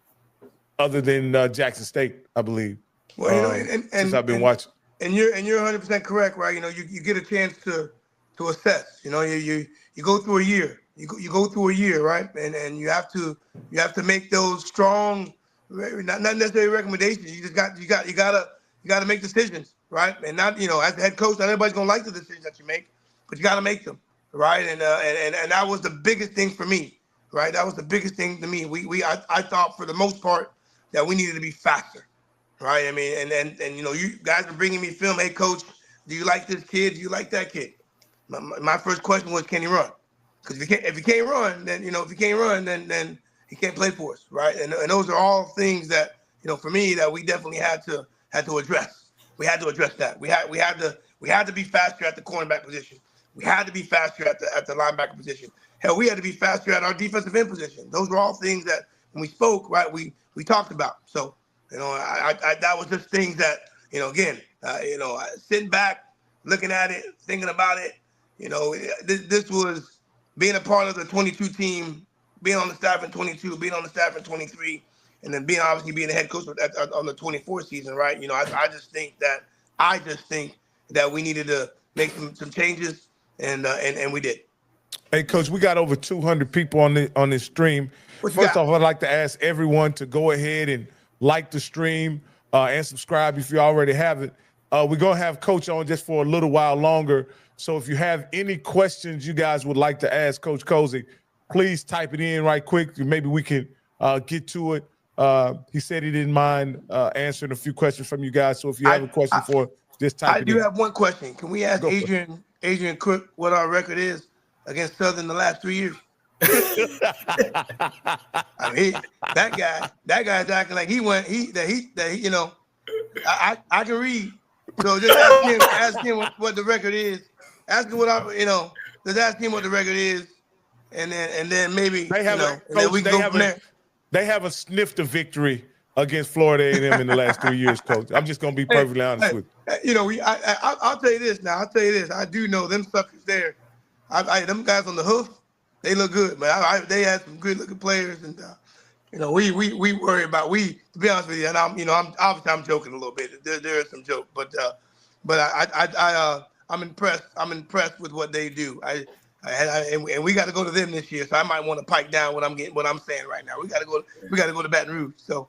other than Jackson State, I believe. Well, since I've been watching. And you're 100% correct, right? You get a chance to assess. You go through a year. You go through a year, right? And you have to make those strong, not necessarily recommendations. You gotta make decisions, right? And not, as a head coach, not everybody's gonna like the decisions that you make, but you gotta make them, right? And that was the biggest thing for me, right? That was the biggest thing to me. I thought for the most part that we needed to be faster, right? I mean, and you guys are bringing me film. Hey, coach, do you like this kid? Do you like that kid? My first question was, can he run? Because if he can't run, then then he can't play for us, right? And those are all things that for me that we definitely had to address. We had to address that. We had to be faster at the cornerback position. We had to be faster at the linebacker position. Hell, we had to be faster at our defensive end position. Those were all things that when we spoke, right, we talked about. So I that was just things that sitting back, looking at it, thinking about it. This was being a part of the 22 team, being on the staff in 22, being on the staff in 23, and then being the head coach on the 24 season, right? I just think that we needed to make some changes, and we did. Hey, Coach, we got over 200 people on this stream. First off, I'd like to ask everyone to go ahead and like the stream and subscribe if you already have it. We're going to have Coach on just for a little while longer. So if you have any questions you guys would like to ask Coach Colzie, please type it in right quick. Maybe we can get to it. He said he didn't mind answering a few questions from you guys. So if you have a question just type it in. I do have one question. Can we ask Adrian Cook what our record is against Southern the last 3 years? I mean, that guy's acting like he you know, I can read. So just ask him what the record is. Ask him just ask him what the record is, and then maybe They have and then we can go from there. They haven't sniffed a victory against Florida A&M in the last 3 years, Coach. I'm just gonna be perfectly honest with you. You know, I'll tell you this now. I'll tell you this. I do know them suckers there. Them guys on the hoof, they look good, but they had some good looking players, and you know, we worry about to be honest with you, and I'm joking a little bit. There is some joke, but I'm impressed. I'm impressed with what they do. And we got to go to them this year, so I might want to pipe down what I'm saying right now. We got to go to Baton Rouge. So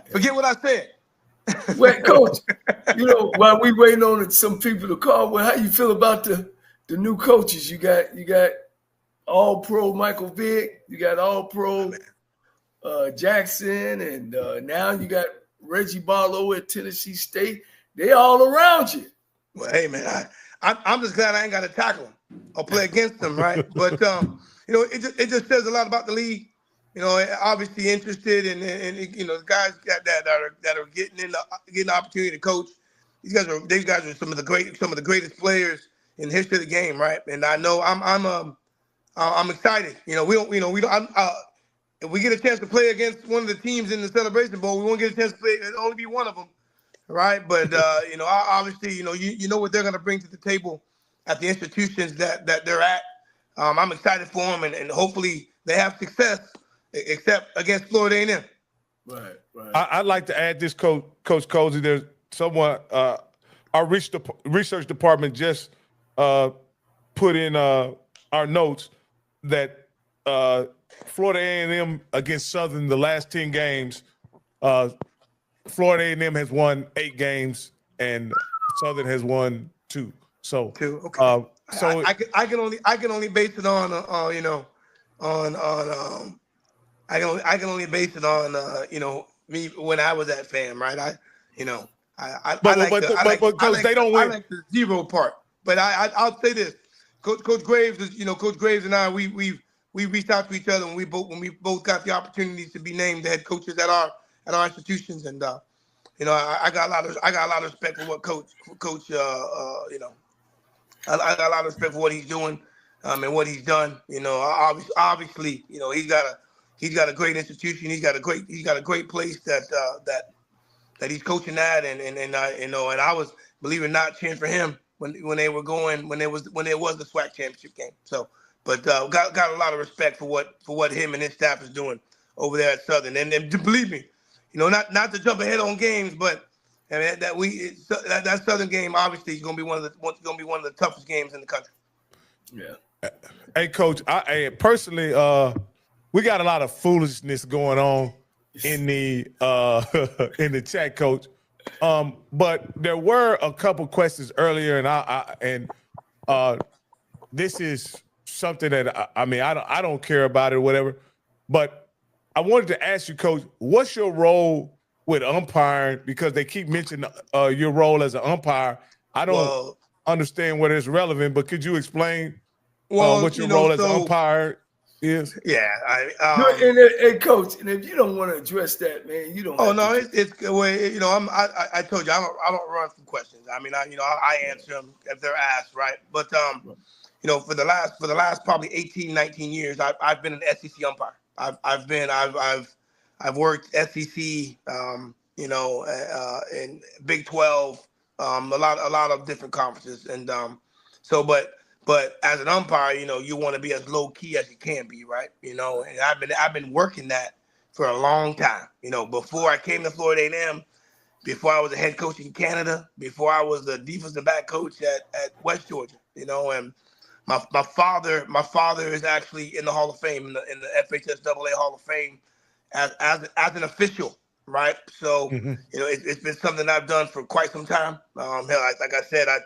forget what I said. Wait, Coach, you know, while we waiting on some people to call, well, how you feel about the new coaches? You got All Pro Michael Vick, you got All Pro Jackson, and now you got Reggie Barlow at Tennessee State. They all around you. Well, hey man, I'm just glad I ain't got to tackle them or play against them, right? But you know, it just says a lot about the league. You know, obviously interested in you know, the guys that are getting the opportunity to coach. These guys are some of the greatest players in the history of the game, right? And I know I'm excited. You know, if we get a chance to play against one of the teams in the Celebration Bowl, we won't get a chance to play. It'll only be one of them, right? But you know, obviously, you know what they're going to bring to the table at the institutions that they're at. I'm excited for them, and hopefully they have success, except against Florida A&M. Right. I'd like to add this, Coach Colzie. There's someone, our research department just put in our notes that Florida A&M against Southern, the last 10 games, Florida A&M has won 8 games and Southern has won 2. So, okay. So I can only base it on you know, I can only base it on you know, me when I was at FAM, right? I like the zero part, but I'll say this: Coach Graves is, you know, Coach Graves and I, we reached out to each other when we both got the opportunity to be named the head coaches at our institutions, and you know, I got a lot of respect for what Coach you know, I got a lot of respect for what he's doing and what he's done. You know, obviously, you know, he's got a great institution. He's got a great place that he's coaching at, and you know, and I was, believe it or not, cheering for him when it was the SWAC championship game. So, but got a lot of respect for what him and his staff is doing over there at Southern. And believe me, you know, not to jump ahead on games, but I mean, that Southern game obviously is going to be one of the toughest games in the country. Yeah. Hey, Coach, I personally, we got a lot of foolishness going on in the chat, Coach. But there were a couple questions earlier, and this is something that I don't care about it or whatever. But I wanted to ask you, Coach, what's your role with umpiring? Because they keep mentioning your role as an umpire. I don't understand whether it's relevant, but could you explain what your role as an umpire is? Yeah, and Coach, and if you don't want to address that, man, you don't. Oh no, it's you know, I told you I don't run from questions. I mean, I answer them if they're asked, right? But you know, for the last probably 18, 19 years, I've been an SEC umpire. I've worked SEC, you know, in Big 12, a lot of different conferences, and so but as an umpire, you know, you want to be as low key as you can be, right? You know, and I've been working that for a long time. You know, before I came to Florida A&M, before I was a head coach in Canada, before I was the defensive back coach at West Georgia. You know, and my father is actually in the Hall of Fame, in the FHSAA Hall of Fame as an official, right? So you know, it's been something I've done for quite some time. Hell, like I said, I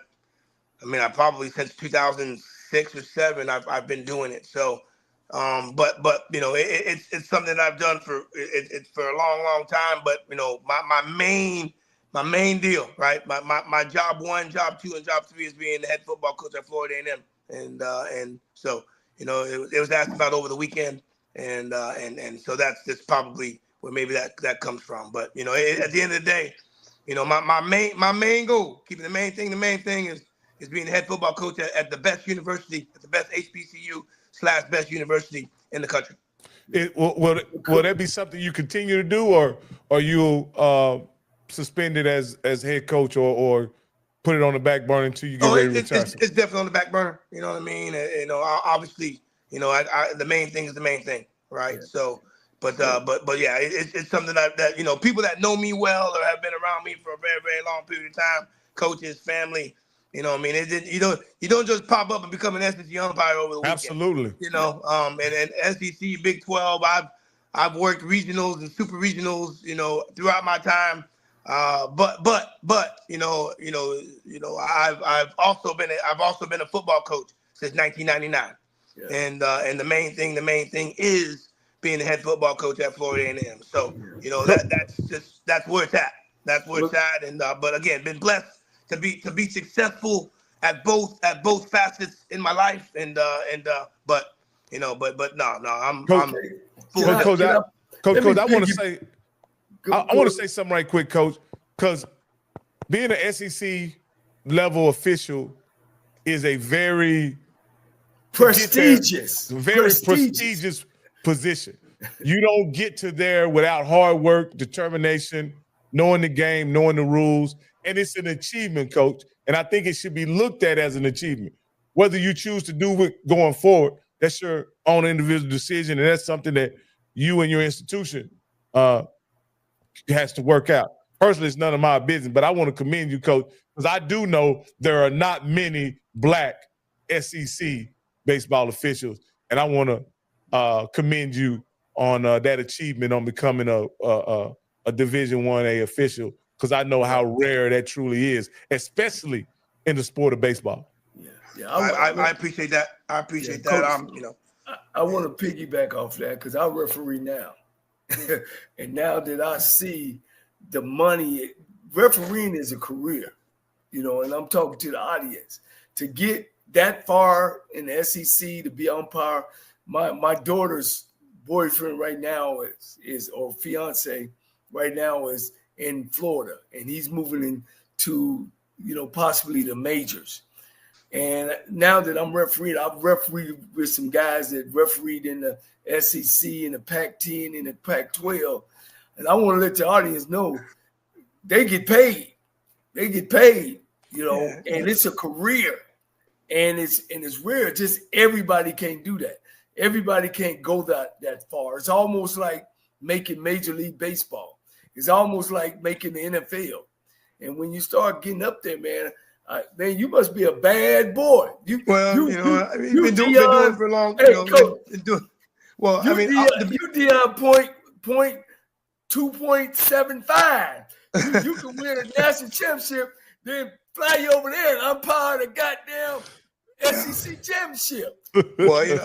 probably since 2006 or 7, I've been doing it. So, but you know, it's something I've done for a long time. But you know, my main deal, right? My job 1, job 2, and job 3 is being the head football coach at Florida A&M. And so, you know, it was asked about over the weekend, and so that's probably where maybe that comes from. But at the end of the day, my main goal, keeping the main thing is being the head football coach at the best university, at the best HBCU/best university in the country. Will that be something you continue to do, or are you suspended as head coach, or put it on the back burner until you get ready to retire? It's definitely on the back burner. You know what I mean? Obviously, the main thing is the main thing, right? Yeah. So, but yeah, it's something that people that know me well or have been around me for a very, very long period of time, coaches, family. You know what I mean? You don't just pop up and become an SEC umpire over the weekend. Absolutely. And SEC, Big 12. I've worked regionals and super regionals, throughout my time. But I've also been a football coach since 1999. Yeah. And the main thing is being the head football coach at Florida A&M. So, that's where it's at. That's where it's at. And but again, been blessed to be successful at both facets in my life, but no, I'm Coach. I want to say something right quick, Coach, because being an SEC level official is a very prestigious position. You don't get to there without hard work, determination, knowing the game, knowing the rules. And it's an achievement, Coach. And I think it should be looked at as an achievement. Whether you choose to do it going forward, that's your own individual decision. And that's something that you and your institution has to work out. Personally, it's none of my business, but I want to commend you, Coach, because I do know there are not many Black SEC baseball officials. And I want to commend you on that achievement on becoming a Division I-A official, because I know how rare that truly is, especially in the sport of baseball. Yeah, I appreciate that. I appreciate that. Coach, I want to piggyback off that because I referee now, and now that I see the money, refereeing is a career, and I'm talking to the audience. To get that far in the SEC to be umpire, my daughter's boyfriend right now is or fiance right now is in Florida, and he's moving into, possibly the majors. And now that I'm refereeing, I've refereed with some guys that refereed in the SEC and the Pac-10 and the Pac-12. And I want to let the audience know they get paid. They get paid, and it's a career. And it's rare. Just everybody can't do that. Everybody can't go that far. It's almost like making Major League Baseball. It's almost like making the NFL. And when you start getting up there, man, you must be a bad boy. You've been doing it for a long time. You Dion point 2.75. You can win a national championship, then fly you over there and umpire the goddamn SEC championship. Well,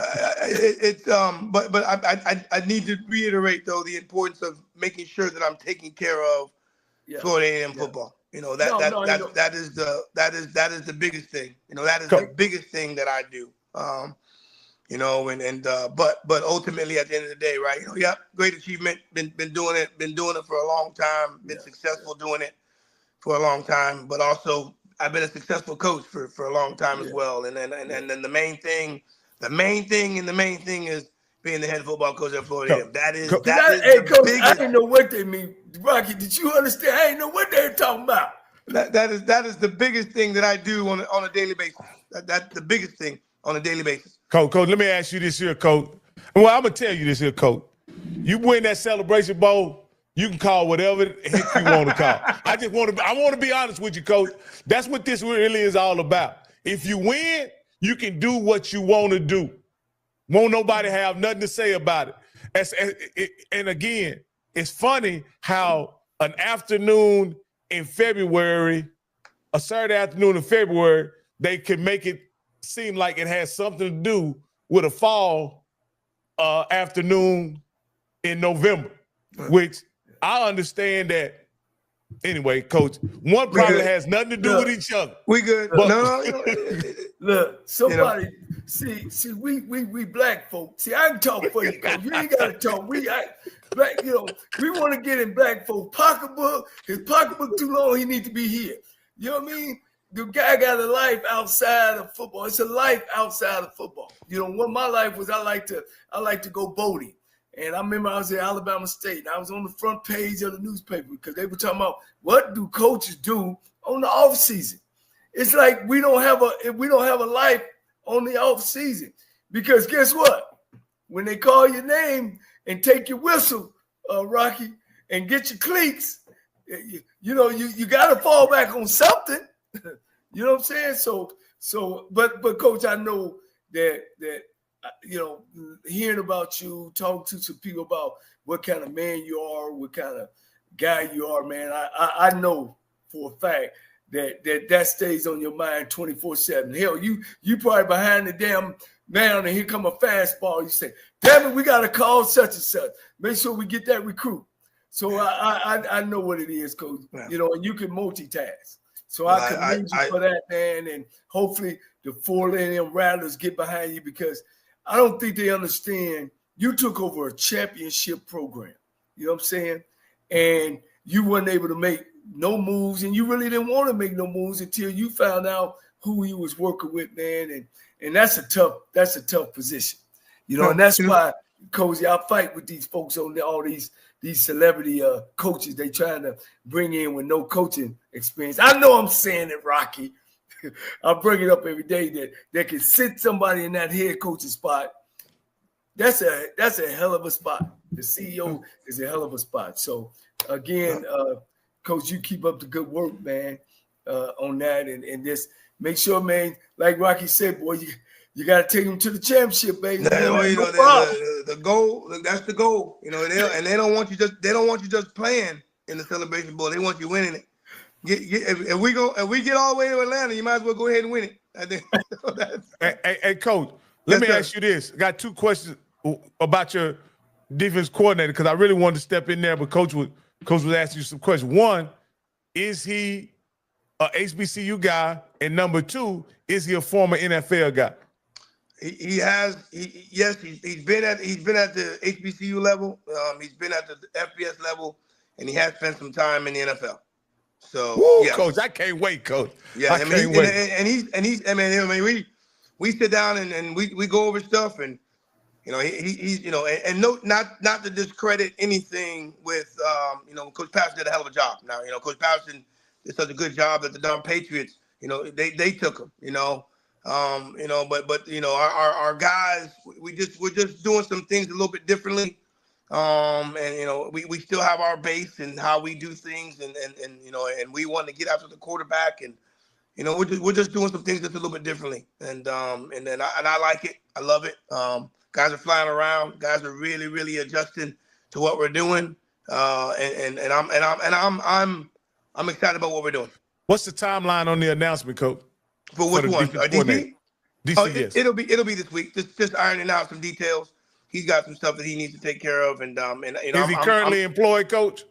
but I need to reiterate though the importance of making sure that I'm taking care of Florida A&M football. That is the biggest thing. That is the biggest thing that I do. But ultimately at the end of the day, right? Great achievement. Been doing it for a long time. Been successful doing it for a long time. But also I've been a successful coach for a long time as well. And then the main thing is being the head football coach at Florida. That is Coach, I didn't know what they mean. Rocky, did you understand? I didn't know what they were talking about. That is the biggest thing that I do on a daily basis. That's the biggest thing on a daily basis. Coach, let me ask you this here, Coach. Well, I'm gonna tell you this here, Coach. You win that Celebration Bowl, you can call whatever the heck you want to call. I want to be honest with you, Coach. That's what this really is all about. If you win, you can do what you want to do. Won't nobody have nothing to say about it. And again, it's funny how an afternoon in February, a Saturday afternoon in February, they can make it seem like it has something to do with a fall afternoon in November, which I understand that. Anyway, Coach, one probably has nothing to do with each other. We good. Look, somebody See, we black folks. See, I can talk for you, Coach. You ain't gotta talk. Black, we want to get in black folks' pocketbook. His pocketbook too long. He need to be here. You know what I mean? The guy got a life outside of football. It's a life outside of football. What my life was, I like to go boating. And I remember I was at Alabama State, and I was on the front page of the newspaper because they were talking about what do coaches do on the off season. It's like we don't have a life on the off season, because guess what? When they call your name and take your whistle, Rocky, and get your cleats, you got to fall back on something. You know what I'm saying? But Coach, I know that hearing about you, talking to some people about what kind of man you are, what kind of guy you are, man. I know for a fact that stays on your mind 24/7. Hell, you probably behind the damn mound and here come a fastball. You say, damn it, we got to call such and such. Make sure we get that recruit. So I know what it is, Coach. Yeah. And you can multitask. So I commend you for that, man. And hopefully the 4 them Rattlers get behind you, because I don't think they understand you took over a championship program. You know what I'm saying? And you weren't able to make no moves, and you really didn't want to make no moves until you found out who you was working with, man. And that's a tough position. And that's why, Colzie, I fight with these folks on all these celebrity coaches they trying to bring in with no coaching experience. I know I'm saying it, Rocky. I bring it up every day that they can sit somebody in that head coaching spot. That's a hell of a spot. The CEO is a hell of a spot. So again, Coach, you keep up the good work, man, on that, and just make sure, man, like Rocky said, boy, you got to take them to the championship, baby. The goal, that's the goal. They don't want you just playing in the Celebration Bowl. They want you winning it. If we get all the way to Atlanta, you might as well go ahead and win it. I think. Hey, Coach, let me ask you this. I got 2 questions about your defense coordinator, because I really wanted to step in there, but Coach was asking you some questions. One, is he a HBCU guy? And number 2, is he a former NFL guy? Yes, he's been at the HBCU level. He's been at the FBS level, and he has spent some time in the NFL. So, yes. Coach, I can't wait, Coach. Yeah, I can't wait. We sit down and we go over stuff, and he's and not to discredit anything with Coach Patterson did a hell of a job. Now Coach Patterson did such a good job that the Darn Patriots they took him. But our guys, we're just doing some things a little bit differently. We still have our base and how we do things, and we want to get after the quarterback, and we're just doing some things just a little bit differently, and I like it. I love it. Guys are flying around. Guys are really, really adjusting to what we're doing, and I'm excited about what we're doing. What's the timeline on the announcement, Coach? For which one? DC? DC, yes. It'll be this week. Just ironing out some details. He's got some stuff that he needs to take care of, and is he currently employed, Coach?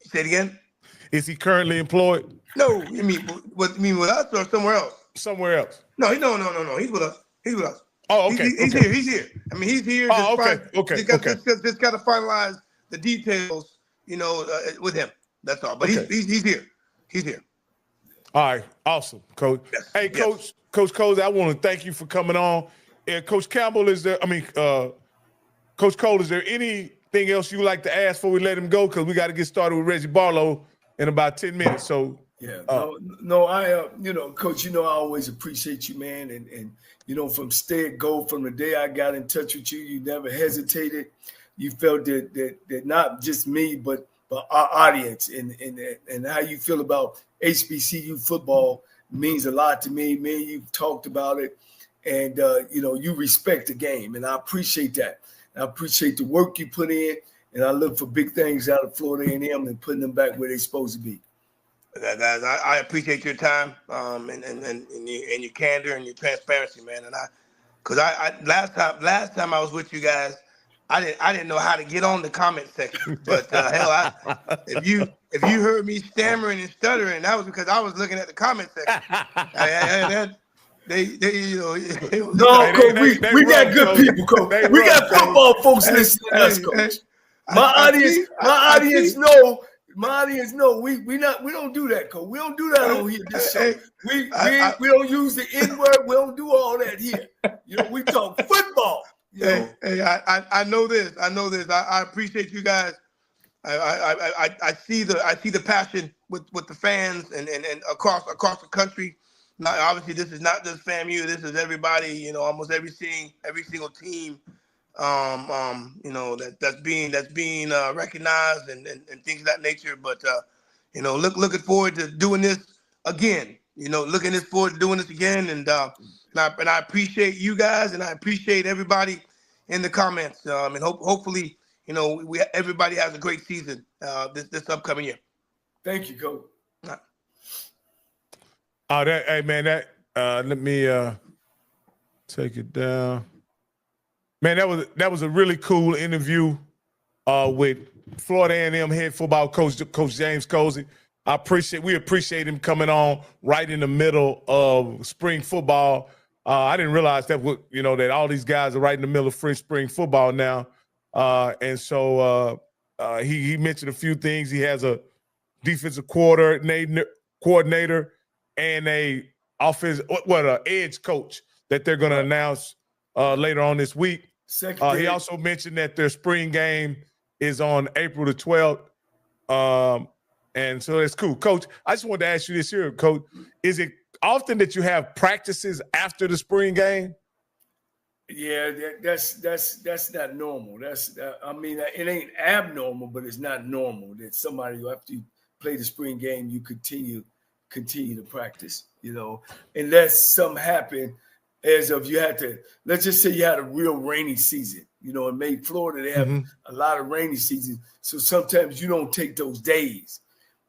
Say it again. Is he currently employed? No, you mean with us or somewhere else? Somewhere else. No. He's with us. Oh, okay. He's here. He's here. I mean, he's here. Oh, okay. Just got to finalize the details, with him. That's all. But he's here. He's here. All right, awesome, Coach. Yes. Hey, Coach Colzie, I want to thank you for coming on. And Coach Campbell, Coach Cole, is there anything else you would like to ask before we let him go? Because we got to get started with Reggie Barlow in about 10 minutes. So yeah, Coach, I always appreciate you, man, and from from the day I got in touch with you, you never hesitated. You felt that not just me, but our audience and how you feel about HBCU football means a lot to me. Man, you've talked about it, and you respect the game, and I appreciate that. I appreciate the work you put in, and I look for big things out of Florida A&M and putting them back where they're supposed to be. I appreciate your time and your candor and your transparency, man. And because last time I was with you guys, I didn't know how to get on the comment section, but if you heard me stammering and stuttering, that was because I was looking at the comment section. No, Coach, we got rough, good Coach. people, Coach. They We rough, got football folks listening to us, Coach. My audience know. We don't do that, Coach. We don't do that on here. This show. We don't use the N-word. We don't do all that here. You know, we talk football. I know this. I appreciate you guys. I see the passion with the fans and across the country. Now, obviously, this is not just FAMU. This is everybody. You know, almost every single team. You know, that's being recognized and things of that nature. But you know, looking forward to doing this again. You know, looking forward to doing this again. And I appreciate you guys, and I appreciate everybody in the comments. And hopefully, you know, everybody has a great season this upcoming year. Thank you, Coach. Hey man, let me take it down. Man, that was a really cool interview with Florida A&M head football coach James Colzie. We appreciate him coming on right in the middle of spring football. I didn't realize that that all these guys are right in the middle of spring football now. And so he mentioned a few things. He has a defensive coordinator and an edge coach that they're going to announce later on this week. He also mentioned that their spring game is on April the 12th. And so that's cool. Coach, I just wanted to ask you this here, Coach. Is it often that you have practices after the spring game? Yeah, that's not normal. It ain't abnormal, but it's not normal that somebody, after you play the spring game, you continue to practice, you know, unless something happened as of let's just say you had a real rainy season, you know, in Florida, they have a lot of rainy seasons. So sometimes you don't take those days,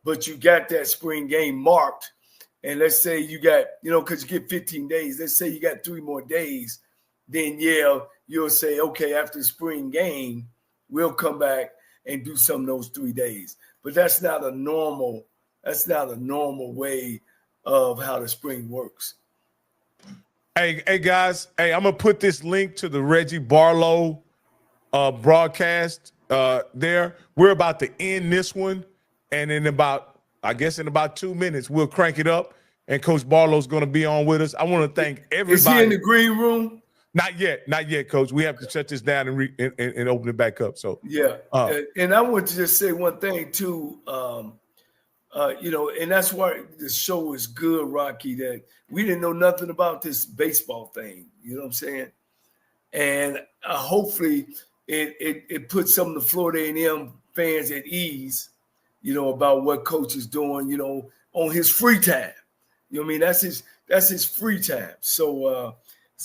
but you got that spring game marked. And let's say you got, you know, because you get 15 days, let's say you got 3 more days, then you'll say, okay, after the spring game, we'll come back and do some of those 3 days. But that's not a normal way of how the spring works. Hey guys, I'm gonna put this link to the Reggie Barlow broadcast there. We're about to end this one, and in about 2 minutes, we'll crank it up, and Coach Barlow's gonna be on with us. I want to thank everybody. Is he in the green room? Not yet, Coach. We have to shut this down and open it back up. So yeah, and I want to just say one thing too. You know, and that's why the show is good, Rocky, that we didn't know nothing about this baseball thing. You know what I'm saying? And hopefully it puts some of the Florida A&M fans at ease, you know, about what Coach is doing, you know, on his free time. You know what I mean? That's his free time. So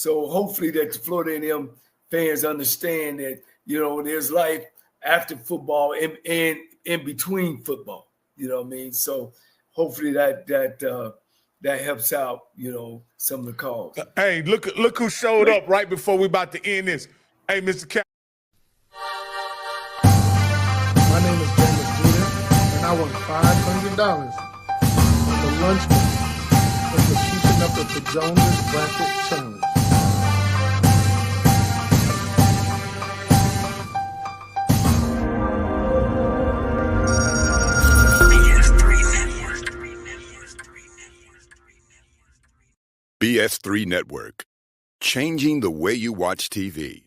hopefully that the Florida A&M fans understand that, you know, there's life after football and in between football. You know what I mean? So hopefully that helps out, you know, some of the calls. Hey, look who showed up right before we about to end this. Hey, Mr. Campbell. My name is JM&E, and I won $500 on the lunch money for keeping up with the Jonas Bracket Challenge. BS3 Network, changing the way you watch TV.